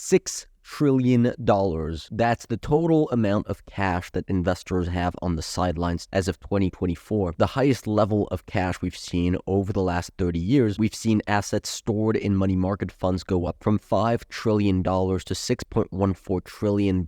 $6 trillion. That's the total amount of cash that investors have on the sidelines as of 2024. The highest level of cash we've seen over the last 30 years. We've seen assets stored in money market funds go up from $5 trillion to $6.14 trillion.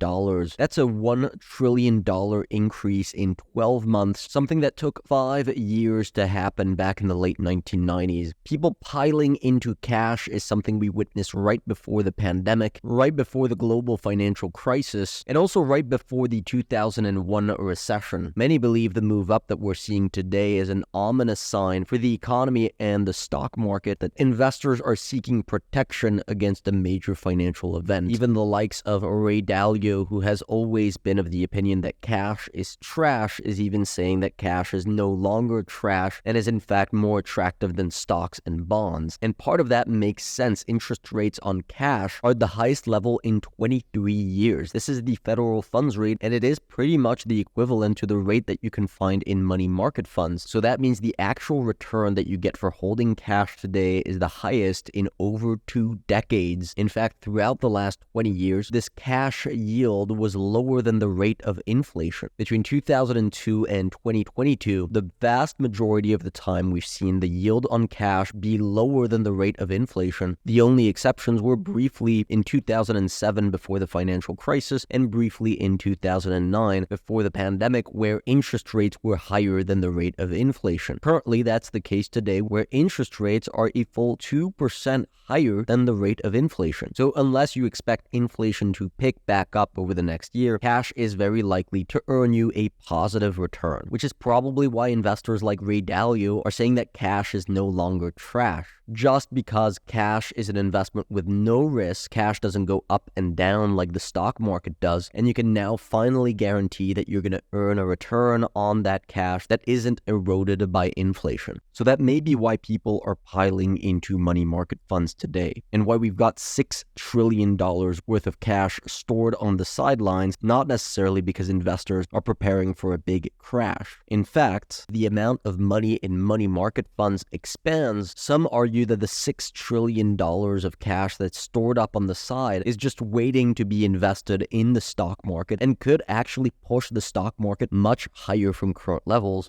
That's a $1 trillion increase in 12 months, something that took 5 years to happen back in the late 1990s. People piling into cash is something we witnessed right before the pandemic, right before the global financial crisis, and also right before the 2001 recession. Many believe the move up that we're seeing today is an ominous sign for the economy and the stock market that investors are seeking protection against a major financial event. Even the likes of Ray Dalio, who has always been of the opinion that cash is trash, is even saying that cash is no longer trash and is in fact more attractive than stocks and bonds. And part of that makes sense. Interest rates on cash are the highest level in 23 years. This is the federal funds rate, and it is pretty much the equivalent to the rate that you can find in money market funds. So that means the actual return that you get for holding cash today is the highest in over 2 decades. In fact, throughout the last 20 years, this cash yield was lower than the rate of inflation. Between 2002 and 2022, the vast majority of the time we've seen the yield on cash be lower than the rate of inflation. The only exceptions were briefly in 2007 before the financial crisis and briefly in 2009 before the pandemic, where interest rates were higher than the rate of inflation. Currently, that's the case today, where interest rates are a full 2% higher than the rate of inflation. So unless you expect inflation to pick back up over the next year, cash is very likely to earn you a positive return, which is probably why investors like Ray Dalio are saying that cash is no longer trash. Just because cash is an investment with no risk, cash doesn't go up and down like the stock market does, and you can now finally guarantee that you're going to earn a return on that cash that isn't eroded by inflation. So that may be why people are piling into money market funds today, and why we've got $6 trillion worth of cash stored on the sidelines, not necessarily because investors are preparing for a big crash. In fact, the amount of money in money market funds expands. Some argue that the $6 trillion of cash that's stored up on the side is just waiting to be invested in the stock market and could actually push the stock market much higher from current levels.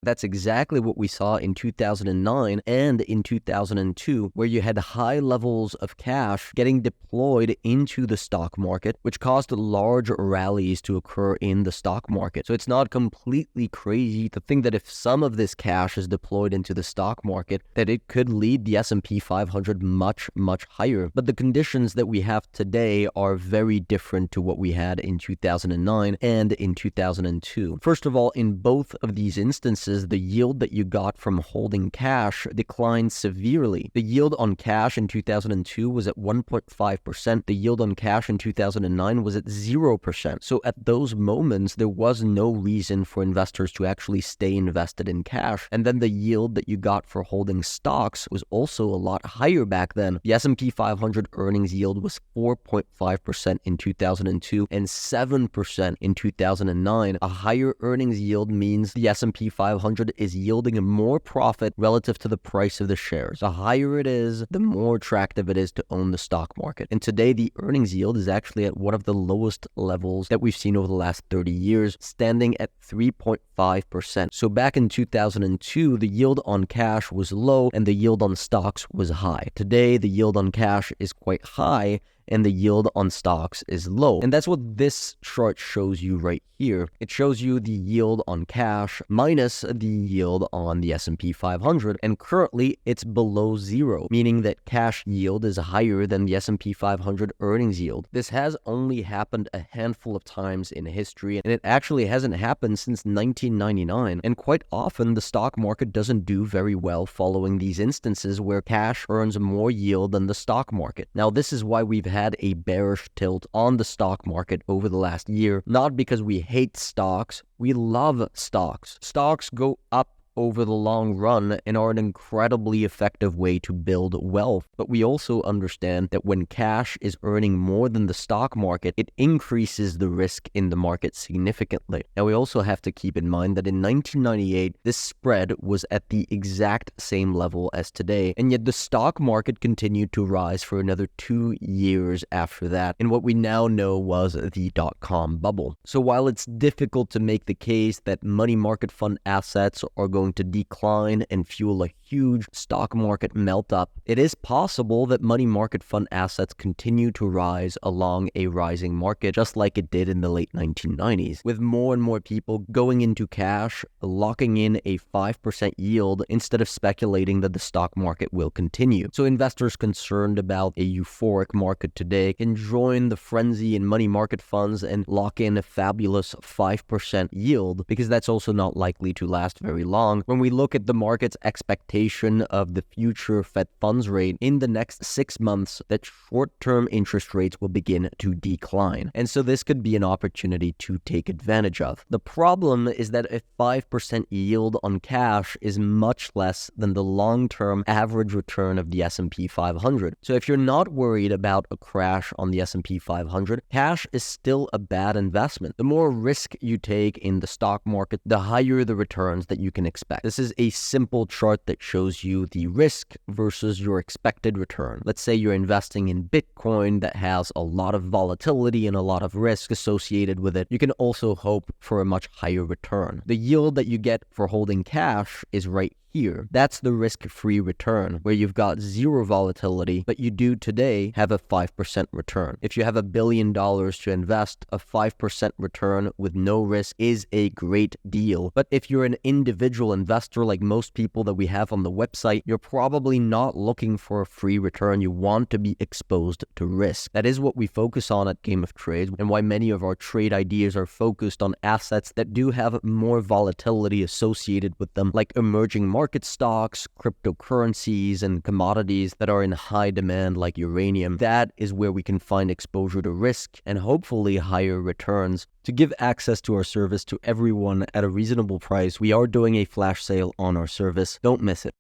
That's exactly what we saw in 2009 and in 2002, where you had high levels of cash getting deployed into the stock market, which caused large rallies to occur in the stock market. So it's not completely crazy to think that if some of this cash is deployed into the stock market, that it could lead the S&P 500 much, much higher. But the conditions that we have today are very different to what we had in 2009 and in 2002. First of all, in both of these instances, the yield that you got from holding cash declined severely. The yield on cash in 2002 was at 1.5%. The yield on cash in 2009 was at 0%. So at those moments, there was no reason for investors to actually stay invested in cash. And then the yield that you got for holding stocks was also a lot higher back then. The S&P 500 earnings yield was 4.5% in 2002 and 7% in 2009. A higher earnings yield means the S&P 500 is yielding more profit relative to the price of the shares. The higher it is, the more attractive it is to own the stock market. And today, the earnings yield is actually at one of the lowest levels that we've seen over the last 30 years, standing at 3.5%. So back in 2002, the yield on cash was low and the yield on stocks was high. Today, the yield on cash is quite high and the yield on stocks is low. And that's what this chart shows you right here. It shows you the yield on cash minus the yield on the S&P 500, and currently it's below zero, meaning that cash yield is higher than the S&P 500 earnings yield. This has only happened a handful of times in history, and it actually hasn't happened since 1999, and quite often the stock market doesn't do very well following these instances where cash earns more yield than the stock market. Now, this is why we've had a bearish tilt on the stock market over the last year, not because we hate stocks. We love stocks. Stocks go up over the long run and are an incredibly effective way to build wealth. But we also understand that when cash is earning more than the stock market, it increases the risk in the market significantly. Now, we also have to keep in mind that in 1998, this spread was at the exact same level as today, and yet the stock market continued to rise for another 2 years after that in what we now know was the dot-com bubble. So while it's difficult to make the case that money market fund assets are going to decline and fuel a huge stock market melt-up, it is possible that money market fund assets continue to rise along a rising market, just like it did in the late 1990s, with more and more people going into cash, locking in a 5% yield instead of speculating that the stock market will continue. So investors concerned about a euphoric market today can join the frenzy in money market funds and lock in a fabulous 5% yield, because that's also not likely to last very long. When we look at the market's expectation of the future Fed funds rate in the next 6 months, that short-term interest rates will begin to decline. And so this could be an opportunity to take advantage of. The problem is that a 5% yield on cash is much less than the long-term average return of the S&P 500. So if you're not worried about a crash on the S&P 500, cash is still a bad investment. The more risk you take in the stock market, the higher the returns that you can expect. This is a simple chart that shows you the risk versus your expected return. Let's say you're investing in Bitcoin that has a lot of volatility and a lot of risk associated with it. You can also hope for a much higher return. The yield that you get for holding cash is right here. That's the risk-free return, where you've got zero volatility, but you do today have a 5% return. If you have $1 billion to invest, a 5% return with no risk is a great deal. But if you're an individual investor like most people that we have on the website, you're probably not looking for a free return. You want to be exposed to risk. That is what we focus on at Game of Trades, and why many of our trade ideas are focused on assets that do have more volatility associated with them, like emerging market stocks, cryptocurrencies, and commodities that are in high demand like uranium. That is where we can find exposure to risk and hopefully higher returns. To give access to our service to everyone at a reasonable price, we are doing a flash sale on our service. Don't miss it.